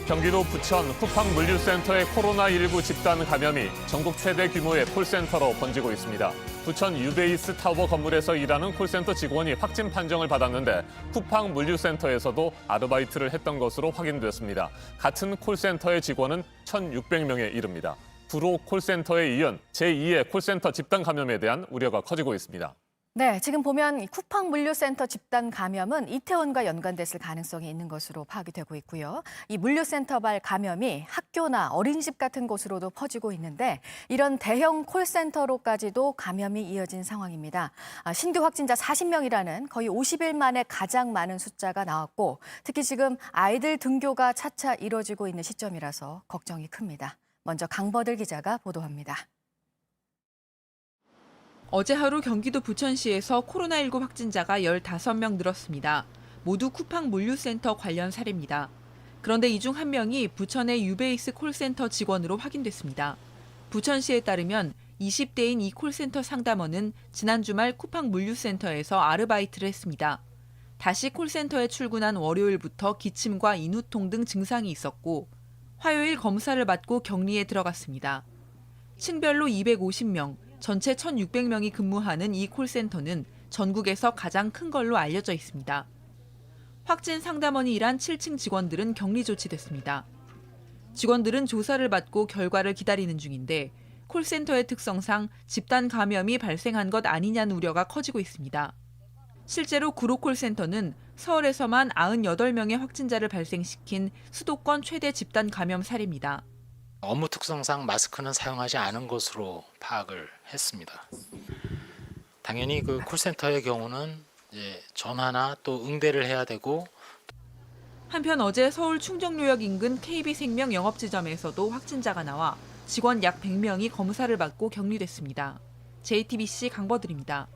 경기도 부천 쿠팡물류센터의 코로나19 집단 감염이 전국 최대 규모의 콜센터로 번지고 있습니다. 부천 유베이스 타워 건물에서 일하는 콜센터 직원이 확진 판정을 받았는데 쿠팡물류센터에서도 아르바이트를 했던 것으로 확인됐습니다. 같은 콜센터의 직원은 1,600명에 이릅니다. 구로 콜센터에 이은 제2의 콜센터 집단 감염에 대한 우려가 커지고 있습니다. 네, 지금 보면 쿠팡 물류센터 집단 감염은 이태원과 연관됐을 가능성이 있는 것으로 파악이 되고 있고요. 이 물류센터발 감염이 학교나 어린이집 같은 곳으로도 퍼지고 있는데 이런 대형 콜센터로까지도 감염이 이어진 상황입니다. 신규 확진자 40명이라는 거의 50일 만에 가장 많은 숫자가 나왔고 특히 지금 아이들 등교가 차차 이뤄지고 있는 시점이라서 걱정이 큽니다. 먼저 강버들 기자가 보도합니다. 어제 하루 경기도 부천시에서 코로나19 확진자가 15명 늘었습니다. 모두 쿠팡 물류센터 관련 사례입니다. 그런데 이 중 한 명이 부천의 유베이스 콜센터 직원으로 확인됐습니다. 부천시에 따르면 20대인 이 콜센터 상담원은 지난 주말 쿠팡 물류센터에서 아르바이트를 했습니다. 다시 콜센터에 출근한 월요일부터 기침과 인후통 등 증상이 있었고 화요일 검사를 받고 격리에 들어갔습니다. 층별로 250명, 전체 1,600명이 근무하는 이 콜센터는 전국에서 가장 큰 걸로 알려져 있습니다. 확진 상담원이 일한 7층 직원들은 격리 조치됐습니다. 직원들은 조사를 받고 결과를 기다리는 중인데 콜센터의 특성상 집단 감염이 발생한 것 아니냐는 우려가 커지고 있습니다. 실제로 구로 콜센터는 서울에서만 98명의 확진자를 발생시킨 수도권 최대 집단 감염 사례입니다. 업무 특성상 마스크는 사용하지 않은 것으로 파악을 했습니다. 당연히 그 콜센터의 경우는 이제 전화나 또 응대를 해야 되고 한편 어제 서울 충정로역 인근 KB생명 영업지점에서도 확진자가 나와 직원 약 100명이 검사를 받고 격리됐습니다. JTBC 강버들입니다.